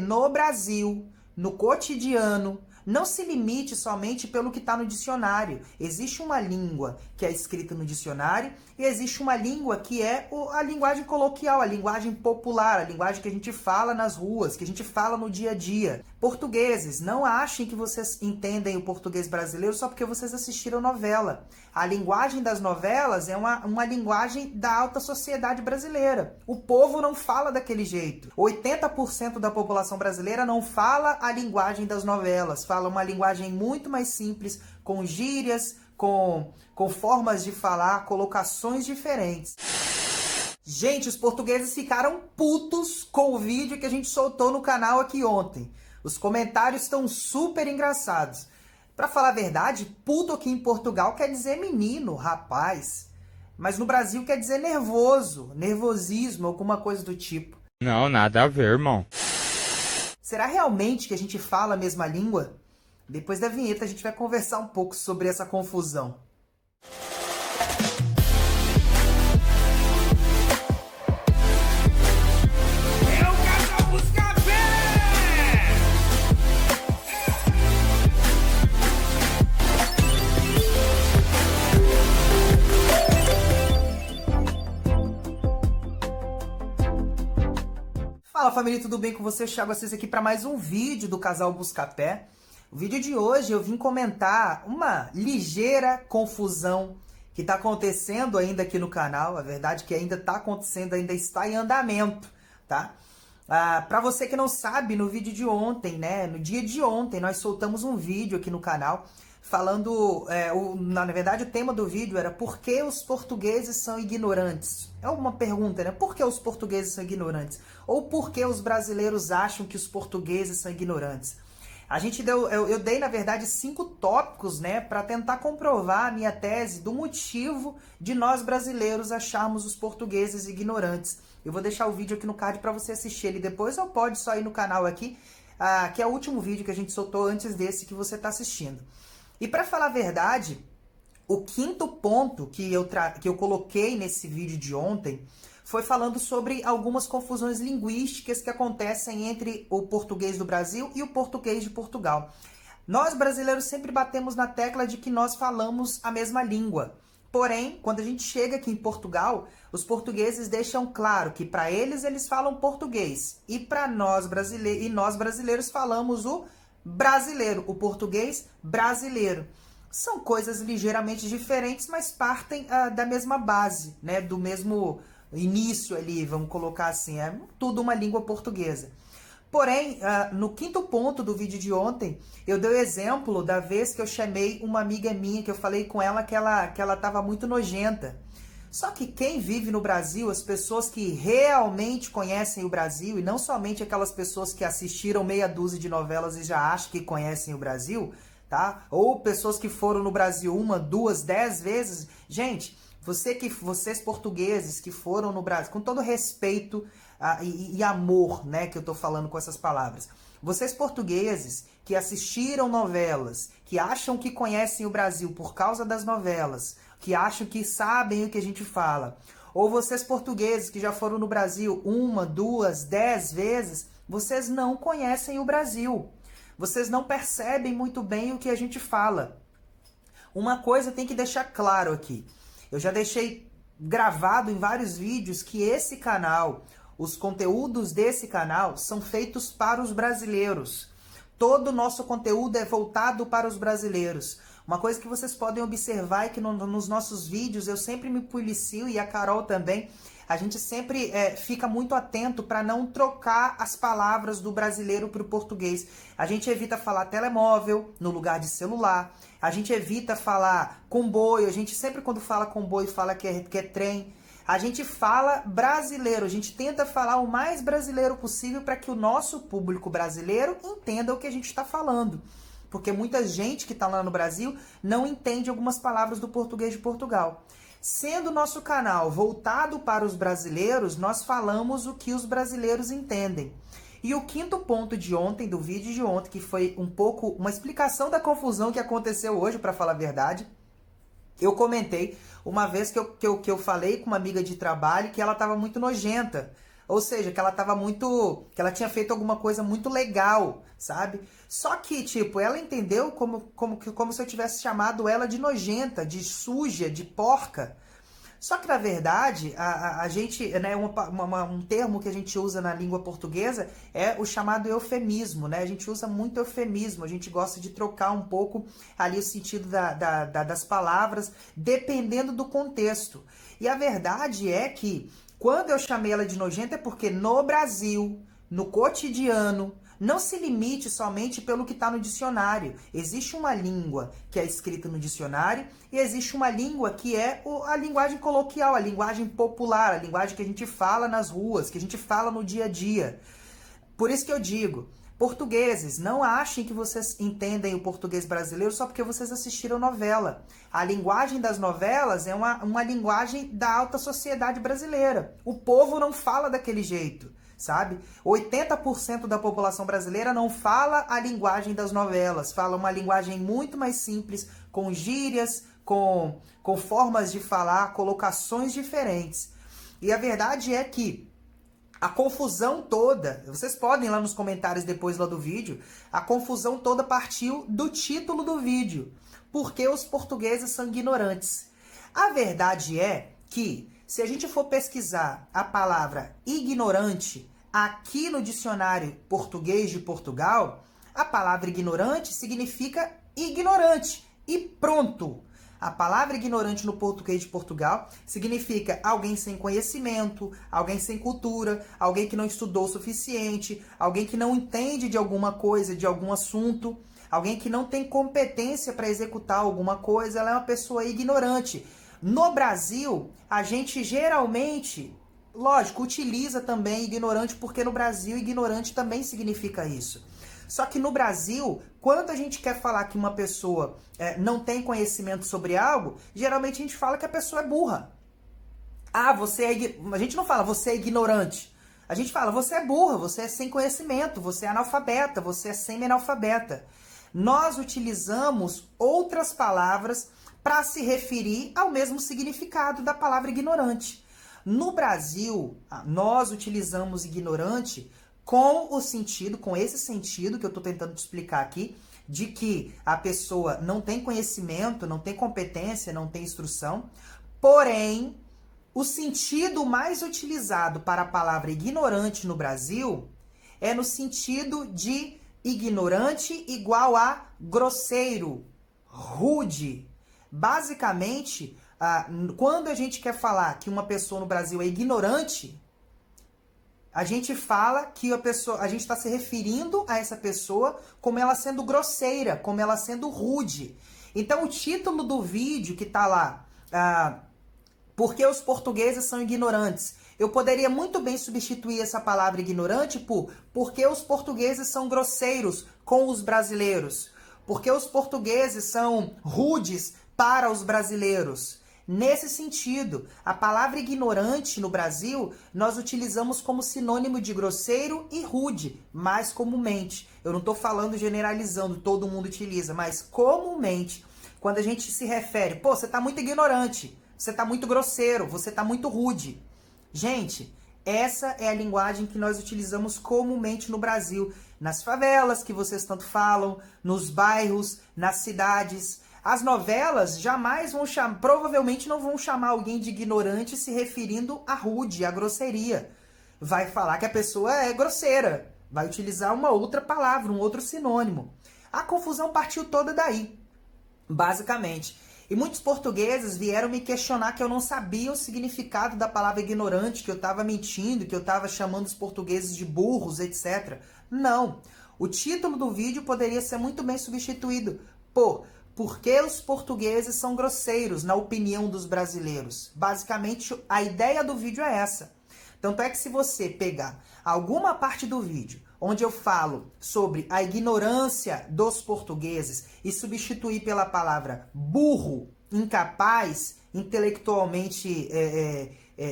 no Brasil, no cotidiano, não se limite somente pelo que está no dicionário. Existe uma língua que é escrita no dicionário e existe uma língua que é a linguagem coloquial, a linguagem popular, a linguagem que a gente fala nas ruas, que a gente fala no dia a dia. Portugueses, não achem que vocês entendem o português brasileiro só porque vocês assistiram novela. A linguagem das novelas é uma linguagem da alta sociedade brasileira. O povo não fala daquele jeito. 80% da população brasileira não fala a linguagem das novelas, fala uma linguagem muito mais simples, com gírias, com formas de falar, colocações diferentes. Gente, os portugueses ficaram putos com o vídeo que a gente soltou no canal aqui ontem. Os comentários estão super engraçados. Pra falar a verdade, puto aqui em Portugal quer dizer menino, rapaz. Mas no Brasil quer dizer nervoso, nervosismo, alguma coisa do tipo. Não, nada a ver, irmão. Será realmente que a gente fala a mesma língua? Depois da vinheta a gente vai conversar um pouco sobre essa confusão. Fala família, tudo bem com vocês? Thiago Assis aqui para mais um vídeo do Casal Buscapé. O vídeo de hoje eu vim comentar uma ligeira confusão que está acontecendo ainda aqui no canal. A verdade é que ainda está acontecendo, ainda está em andamento, tá? Para você que não sabe, no vídeo de ontem, né? No dia de ontem, nós soltamos um vídeo aqui no canal falando, na verdade o tema do vídeo era por que os portugueses são ignorantes? É uma pergunta, né? Por que os portugueses são ignorantes? Ou por que os brasileiros acham que os portugueses são ignorantes? Eu dei, na verdade, 5 tópicos, né, para tentar comprovar a minha tese do motivo de nós brasileiros acharmos os portugueses ignorantes. Eu vou deixar o vídeo aqui no card para você assistir ele depois, ou pode só ir no canal aqui, que é o último vídeo que a gente soltou antes desse que você está assistindo. E para falar a verdade, o 5º ponto que eu coloquei nesse vídeo de ontem foi falando sobre algumas confusões linguísticas que acontecem entre o português do Brasil e o português de Portugal. Nós brasileiros sempre batemos na tecla de que nós falamos a mesma língua. Porém, quando a gente chega aqui em Portugal, os portugueses deixam claro que para eles falam português. E para nós brasileiros falamos o brasileiro, o português brasileiro. São coisas ligeiramente diferentes, mas partem da mesma base, né? Do mesmo início ali, vamos colocar assim, é tudo uma língua portuguesa. Porém, no 5º ponto do vídeo de ontem, eu dei o exemplo da vez que eu chamei uma amiga minha, que eu falei com ela que ela estava muito nojenta. Só que quem vive no Brasil, as pessoas que realmente conhecem o Brasil, e não somente aquelas pessoas que assistiram meia dúzia de novelas e já acham que conhecem o Brasil, tá? Ou pessoas que foram no Brasil 1, 2, 10 vezes. Gente, vocês portugueses que foram no Brasil, com todo respeito e amor, né, que eu tô falando com essas palavras. Vocês portugueses que assistiram novelas, que acham que conhecem o Brasil por causa das novelas, que acham que sabem o que a gente fala, ou vocês portugueses que já foram no Brasil 1, 2, 10 vezes, vocês não conhecem o Brasil. Vocês não percebem muito bem o que a gente fala. Uma coisa tem que deixar claro aqui. Eu já deixei gravado em vários vídeos que esse canal, os conteúdos desse canal são feitos para os brasileiros. Todo o nosso conteúdo é voltado para os brasileiros. Uma coisa que vocês podem observar é que nos nossos vídeos eu sempre me policio, e a Carol também, a gente sempre fica muito atento para não trocar as palavras do brasileiro para o português. A gente evita falar telemóvel no lugar de celular. A gente evita falar comboio. A gente sempre quando fala comboio fala que é trem. A gente fala brasileiro. A gente tenta falar o mais brasileiro possível para que o nosso público brasileiro entenda o que a gente está falando. Porque muita gente que está lá no Brasil não entende algumas palavras do português de Portugal. Sendo o nosso canal voltado para os brasileiros, nós falamos o que os brasileiros entendem. E o 5º ponto de ontem, do vídeo de ontem, que foi um pouco uma explicação da confusão que aconteceu hoje, para falar a verdade, eu comentei uma vez que eu falei com uma amiga de trabalho que ela estava muito nojenta, Ou seja, que ela tava muito... que ela tinha feito alguma coisa muito legal, sabe? Só que, tipo, ela entendeu como se eu tivesse chamado ela de nojenta, de suja, de porca. Só que, na verdade, a gente, né, um termo que a gente usa na língua portuguesa é o chamado eufemismo, né? A gente usa muito eufemismo, a gente gosta de trocar um pouco ali o sentido das palavras, dependendo do contexto. E a verdade é que, quando eu chamei ela de nojenta, é porque no Brasil, no cotidiano, não se limite somente pelo que está no dicionário. Existe uma língua que é escrita no dicionário e existe uma língua que é a linguagem coloquial, a linguagem popular, a linguagem que a gente fala nas ruas, que a gente fala no dia a dia. Por isso que eu digo, portugueses, não achem que vocês entendem o português brasileiro só porque vocês assistiram novela. A linguagem das novelas é uma linguagem da alta sociedade brasileira. O povo não fala daquele jeito, sabe? 80% da população brasileira não fala a linguagem das novelas, fala uma linguagem muito mais simples, com gírias, com formas de falar, colocações diferentes. E a verdade é que a confusão toda, vocês podem ir lá nos comentários depois lá do vídeo, a confusão toda partiu do título do vídeo, porque os portugueses são ignorantes. A verdade é que, se a gente for pesquisar a palavra ignorante aqui no dicionário português de Portugal, a palavra ignorante significa ignorante e pronto. A palavra ignorante no português de Portugal significa alguém sem conhecimento, alguém sem cultura, alguém que não estudou o suficiente, alguém que não entende de alguma coisa, de algum assunto, alguém que não tem competência para executar alguma coisa, ela é uma pessoa ignorante. No Brasil, a gente geralmente, lógico, utiliza também ignorante, porque no Brasil ignorante também significa isso. Só que no Brasil, quando a gente quer falar que uma pessoa não tem conhecimento sobre algo, geralmente a gente fala que a pessoa é burra. Ah, a gente não fala você é ignorante. A gente fala você é burra, você é sem conhecimento, você é analfabeta, você é semi-analfabeta. Nós utilizamos outras palavras para se referir ao mesmo significado da palavra ignorante. No Brasil, nós utilizamos ignorante com esse sentido que eu estou tentando te explicar aqui, de que a pessoa não tem conhecimento, não tem competência, não tem instrução, porém, o sentido mais utilizado para a palavra ignorante no Brasil é no sentido de ignorante igual a grosseiro, rude. Basicamente, quando a gente quer falar que uma pessoa no Brasil é ignorante, a gente fala que a gente está se referindo a essa pessoa como ela sendo grosseira, como ela sendo rude. Então, o título do vídeo que está lá, por que os portugueses são ignorantes? Eu poderia muito bem substituir essa palavra ignorante por que os portugueses são grosseiros com os brasileiros? Porque os portugueses são rudes para os brasileiros? Nesse sentido, a palavra ignorante no Brasil, nós utilizamos como sinônimo de grosseiro e rude, mais comumente. Eu não estou falando generalizando, todo mundo utiliza, mas comumente, quando a gente se refere, pô, você está muito ignorante, você está muito grosseiro, você está muito rude. Gente, essa é a linguagem que nós utilizamos comumente no Brasil, nas favelas que vocês tanto falam, nos bairros, nas cidades. As novelas jamais provavelmente não vão chamar alguém de ignorante se referindo a rude, a grosseria. Vai falar que a pessoa é grosseira, vai utilizar uma outra palavra, um outro sinônimo. A confusão partiu toda daí, basicamente. E muitos portugueses vieram me questionar que eu não sabia o significado da palavra ignorante, que eu estava mentindo, que eu estava chamando os portugueses de burros, etc. Não. O título do vídeo poderia ser muito bem substituído por que os portugueses são grosseiros, na opinião dos brasileiros? Basicamente, a ideia do vídeo é essa. Tanto é que se você pegar alguma parte do vídeo onde eu falo sobre a ignorância dos portugueses e substituir pela palavra burro, incapaz, intelectualmente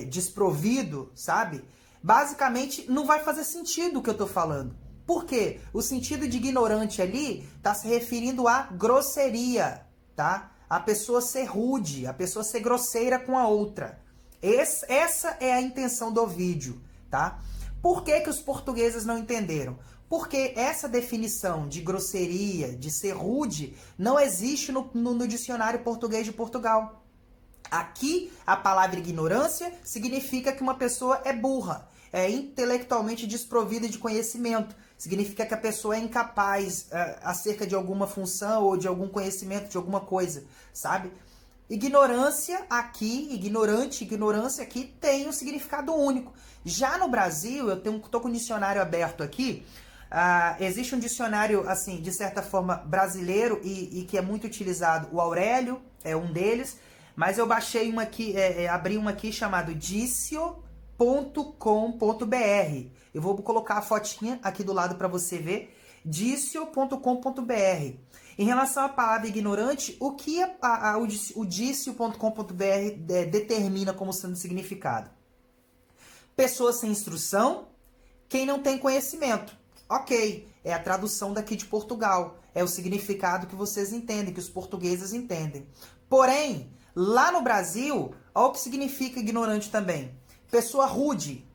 desprovido, sabe? Basicamente, não vai fazer sentido o que eu tô falando. Por quê? O sentido de ignorante ali está se referindo à grosseria, tá? A pessoa ser rude, a pessoa ser grosseira com a outra. Essa é a intenção do vídeo, tá? Por que que os portugueses não entenderam? Porque essa definição de grosseria, de ser rude, não existe no dicionário português de Portugal. Aqui, a palavra ignorância significa que uma pessoa é burra, é intelectualmente desprovida de conhecimento. Significa que a pessoa é incapaz acerca de alguma função ou de algum conhecimento, de alguma coisa, sabe? Ignorância aqui, ignorante, ignorância aqui tem um significado único. Já no Brasil, eu tô com o dicionário aberto aqui, existe um dicionário, assim, de certa forma, brasileiro e que é muito utilizado. O Aurélio é um deles, mas eu baixei uma aqui, abri uma aqui chamado dicio.com.br. Eu vou colocar a fotinha aqui do lado para você ver. dicio.com.br. Em relação à palavra ignorante, o que o dicio.com.br determina como sendo significado? Pessoa sem instrução, quem não tem conhecimento. Ok, é a tradução daqui de Portugal. É o significado que vocês entendem, que os portugueses entendem. Porém, lá no Brasil, olha o que significa ignorante também. Pessoa rude,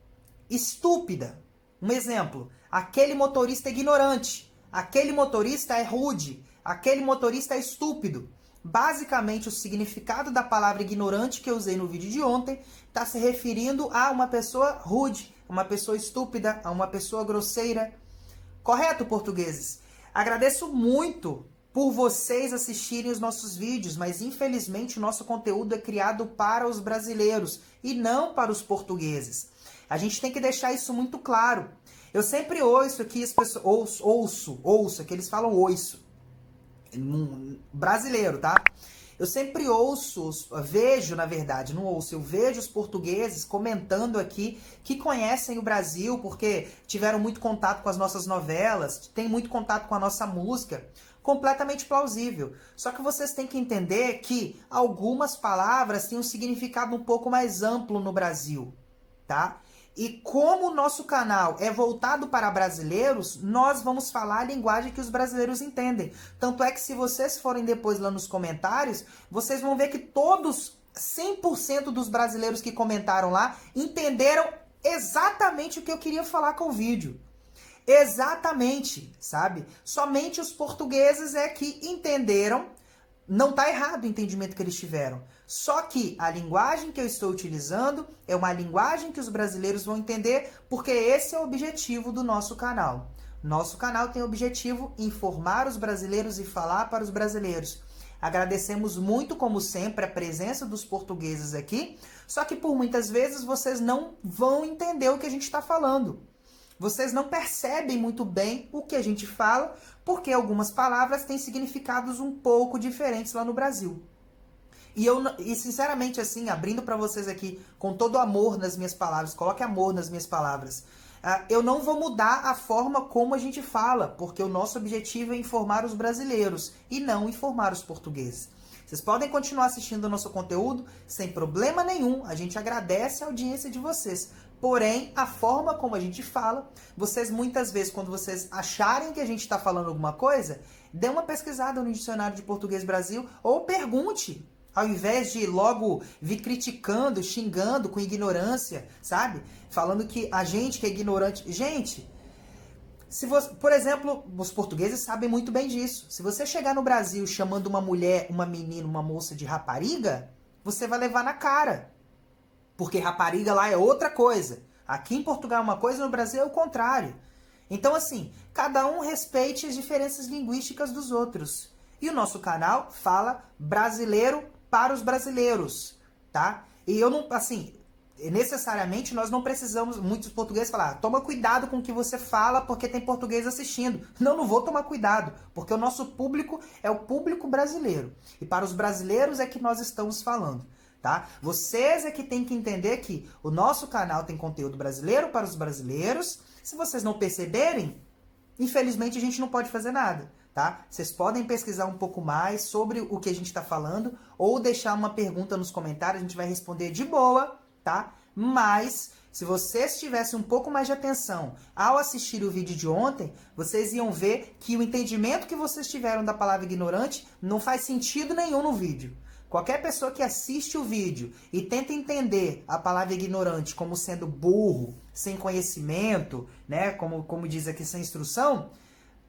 estúpida. Um exemplo, aquele motorista é ignorante, aquele motorista é rude, aquele motorista é estúpido. Basicamente, o significado da palavra ignorante que eu usei no vídeo de ontem está se referindo a uma pessoa rude, a uma pessoa estúpida, a uma pessoa grosseira. Correto, portugueses? Agradeço muito por vocês assistirem os nossos vídeos, mas infelizmente o nosso conteúdo é criado para os brasileiros e não para os portugueses. A gente tem que deixar isso muito claro. Eu sempre ouço aqui as pessoas, ouço, que eles falam oiço. Brasileiro, tá? Eu sempre vejo, na verdade, não ouço, eu vejo os portugueses comentando aqui que conhecem o Brasil porque tiveram muito contato com as nossas novelas, têm muito contato com a nossa música. Completamente plausível. Só que vocês têm que entender que algumas palavras têm um significado um pouco mais amplo no Brasil, tá? E como o nosso canal é voltado para brasileiros, nós vamos falar a linguagem que os brasileiros entendem. Tanto é que se vocês forem depois lá nos comentários, vocês vão ver que todos, 100% dos brasileiros que comentaram lá, entenderam exatamente o que eu queria falar com o vídeo. Exatamente, sabe? Somente os portugueses é que entenderam. Não está errado o entendimento que eles tiveram. Só que a linguagem que eu estou utilizando é uma linguagem que os brasileiros vão entender, porque esse é o objetivo do nosso canal. Nosso canal tem o objetivo de informar os brasileiros e falar para os brasileiros. Agradecemos muito, como sempre, a presença dos portugueses aqui, só que por muitas vezes vocês não vão entender o que a gente está falando. Vocês não percebem muito bem o que a gente fala, porque algumas palavras têm significados um pouco diferentes lá no Brasil. E sinceramente, assim, abrindo para vocês aqui, com todo amor nas minhas palavras, coloque amor nas minhas palavras, eu não vou mudar a forma como a gente fala, porque o nosso objetivo é informar os brasileiros e não informar os portugueses. Vocês podem continuar assistindo o nosso conteúdo sem problema nenhum, a gente agradece a audiência de vocês. Porém, a forma como a gente fala, vocês muitas vezes, quando vocês acharem que a gente está falando alguma coisa, dê uma pesquisada no Dicionário de Português Brasil ou pergunte, ao invés de logo vir criticando, xingando com ignorância, sabe? Falando que a gente que é ignorante... Gente, se você, por exemplo, os portugueses sabem muito bem disso. Se você chegar no Brasil chamando uma mulher, uma menina, uma moça de rapariga, você vai levar na cara. Porque rapariga lá é outra coisa. Aqui em Portugal é uma coisa, no Brasil é o contrário. Então, assim, cada um respeite as diferenças linguísticas dos outros. E o nosso canal fala brasileiro para os brasileiros, tá? E eu não, assim, necessariamente nós não precisamos, muitos portugueses falar, toma cuidado com o que você fala porque tem português assistindo. Não vou tomar cuidado, porque o nosso público é o público brasileiro. E para os brasileiros é que nós estamos falando. Tá? Vocês é que tem que entender que o nosso canal tem conteúdo brasileiro para os brasileiros. Se vocês não perceberem, infelizmente a gente não pode fazer nada. Tá? Vocês podem pesquisar um pouco mais sobre o que a gente está falando ou deixar uma pergunta nos comentários, a gente vai responder de boa, tá? Mas se vocês tivessem um pouco mais de atenção ao assistir o vídeo de ontem, vocês iam ver que o entendimento que vocês tiveram da palavra ignorante não faz sentido nenhum no vídeo. Qualquer pessoa que assiste o vídeo e tenta entender a palavra ignorante como sendo burro, sem conhecimento, né, como diz aqui, sem instrução,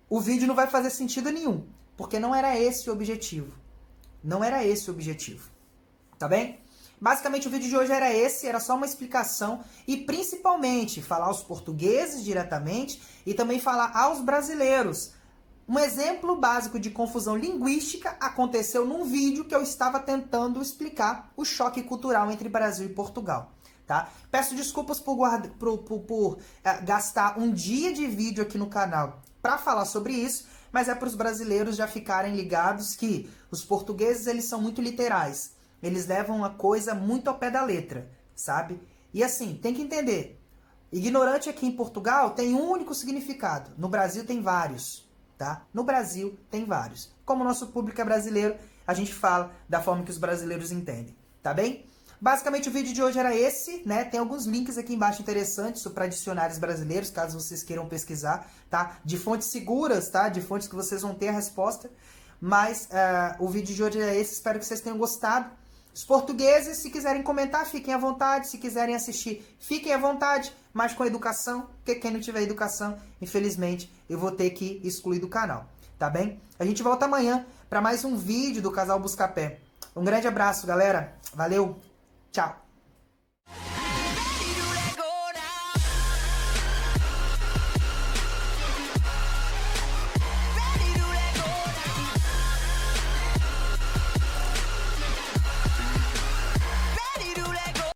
o vídeo não vai fazer sentido nenhum, porque não era esse o objetivo. Não era esse o objetivo. Tá bem? Basicamente o vídeo de hoje era esse, era só uma explicação e principalmente falar aos portugueses diretamente e também falar aos brasileiros. Um exemplo básico de confusão linguística aconteceu num vídeo que eu estava tentando explicar o choque cultural entre Brasil e Portugal. Tá? Peço desculpas por gastar um dia de vídeo aqui no canal para falar sobre isso, mas é para os brasileiros já ficarem ligados que os portugueses eles são muito literais. Eles levam a coisa muito ao pé da letra, sabe? E assim, tem que entender. Ignorante aqui em Portugal tem um único significado. No Brasil tem vários, tá? No Brasil tem vários. Como o nosso público é brasileiro, a gente fala da forma que os brasileiros entendem, tá bem? Basicamente o vídeo de hoje era esse, né? Tem alguns links aqui embaixo interessantes para dicionários brasileiros, caso vocês queiram pesquisar, tá? De fontes seguras, tá? De fontes que vocês vão ter a resposta. Mas o vídeo de hoje é esse, espero que vocês tenham gostado. Os portugueses, se quiserem comentar, fiquem à vontade. Se quiserem assistir, fiquem à vontade, mas com educação, porque quem não tiver educação, infelizmente, eu vou ter que excluir do canal, tá bem? A gente volta amanhã para mais um vídeo do Casal Buscapé. Um grande abraço, galera. Valeu, tchau.